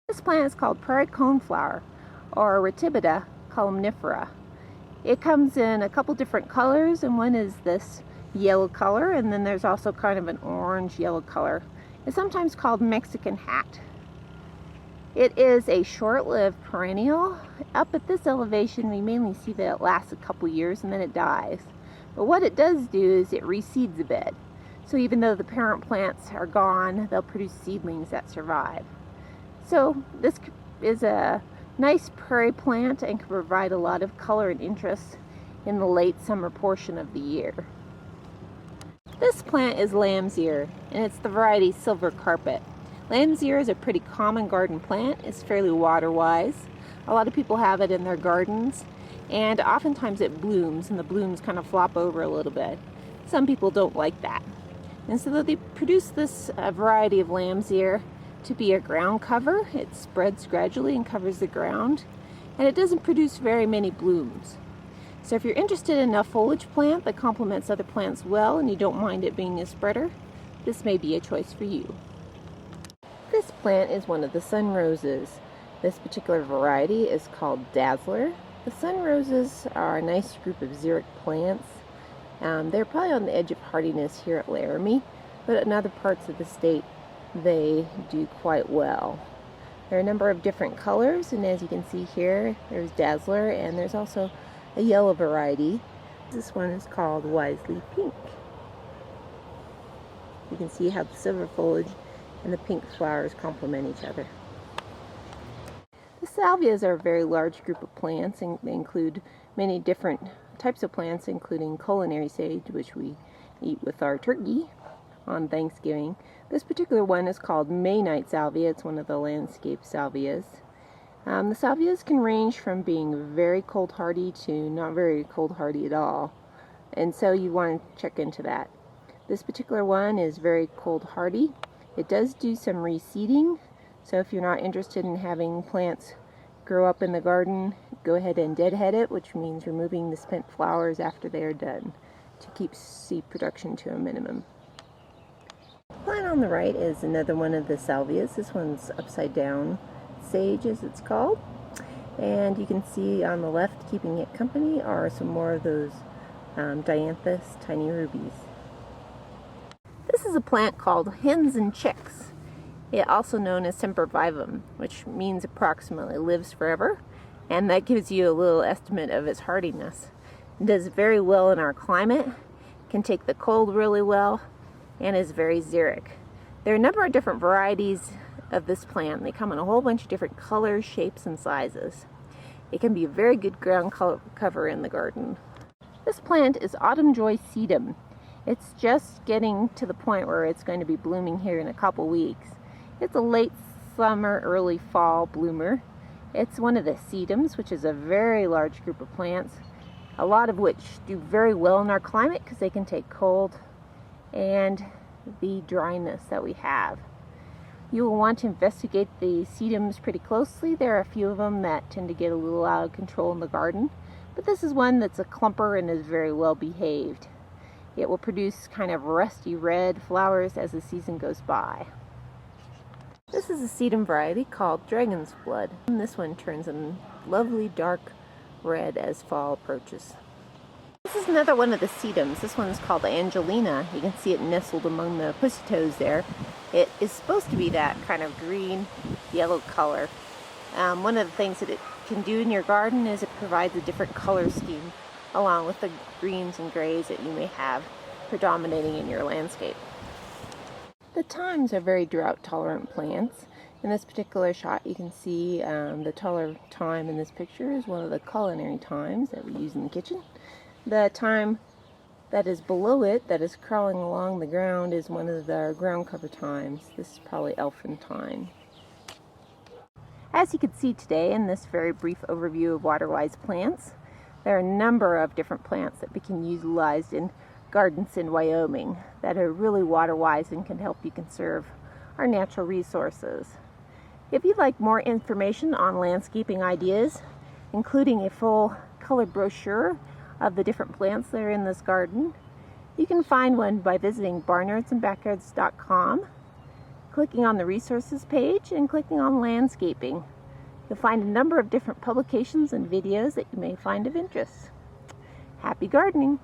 This plant is called Prairie Coneflower, or Retibita columnifera. It comes in a couple different colors, and one is this yellow color, and then there's also kind of an orange yellow color. It's sometimes called Mexican hat. It is a short-lived perennial. Up at this elevation, we mainly see that it lasts a couple years and then it dies. But what it does do is it reseeds a bed. So even though the parent plants are gone, they'll produce seedlings that survive. So this is a nice prairie plant and can provide a lot of color and interest in the late summer portion of the year. This plant is lamb's ear, and it's the variety silver carpet. Lamb's ear is a pretty common garden plant. It's fairly water-wise. A lot of people have it in their gardens, and oftentimes it blooms, and the blooms kind of flop over a little bit. Some people don't like that. And so they produce this variety of lamb's ear to be a ground cover. It spreads gradually and covers the ground, and it doesn't produce very many blooms. So if you're interested in a foliage plant that complements other plants well and you don't mind it being a spreader, this may be a choice for you. This plant is one of the sun roses. This particular variety is called Dazzler. The sun roses are a nice group of xeric plants. They're probably on the edge of hardiness here at Laramie, but in other parts of the state they do quite well. There are a number of different colors, and as you can see here, there's Dazzler, and there's also a yellow variety. This one is called Wisely Pink. You can see how the silver foliage and the pink flowers complement each other. The salvias are a very large group of plants, and they include many different types of plants, including culinary sage, which we eat with our turkey on Thanksgiving. This particular one is called Night Salvia. It's one of the landscape salvias. The salvias can range from being very cold hardy to not very cold hardy at all, and so you want to check into that. This particular one is very cold hardy. It does do some reseeding, so if you're not interested in having plants grow up in the garden, go ahead and deadhead it, which means removing the spent flowers after they are done to keep seed production to a minimum. The plant on the right is another one of the salvias. This one's upside down sage, as it's called, and you can see on the left, keeping it company, are some more of those dianthus tiny rubies. This is a plant called Hens Chicks. It also known as sempervivum, which means approximately lives forever, and that gives you a little estimate of its hardiness. It does very well in our climate, can take the cold really well, and is very xeric. There are a number of different varieties of this plant. They come in a whole bunch of different colors, shapes, and sizes. It can be a very good ground cover in the garden. This plant is Autumn Joy Sedum. It's just getting to the point where it's going to be blooming here in a couple weeks. It's a late summer, early fall bloomer. It's one of the sedums, which is a very large group of plants, a lot of which do very well in our climate because they can take cold and the dryness that we have. You will want to investigate the sedums pretty closely. There are a few of them that tend to get a little out of control in the garden, but this is one that's a clumper and is very well behaved. It will produce kind of rusty red flowers as the season goes by. This is a sedum variety called Dragon's Blood, and this one turns a lovely dark red as fall approaches. This is another one of the sedums. This one is called Angelina. You can see it nestled among the pussy toes there. It is supposed to be that kind of green yellow color. One of the things that it can do in your garden is it provides a different color scheme along with the greens and grays that you may have predominating in your landscape. The thymes are very drought tolerant plants. In this particular shot you can see the taller thyme in this picture is one of the culinary thymes that we use in the kitchen. The thyme that is below it, that is crawling along the ground, is one of the ground cover thymes. This is probably elfin thyme. As you can see today in this very brief overview of water-wise plants, there are a number of different plants that we can utilize in gardens in Wyoming that are really water-wise and can help you conserve our natural resources. If you'd like more information on landscaping ideas, including a full colored brochure of the different plants that are in this garden, you can find one by visiting barnyardsandbackyards.com. clicking on the resources page and clicking on landscaping. You'll find a number of different publications and videos that you may find of interest. Happy gardening!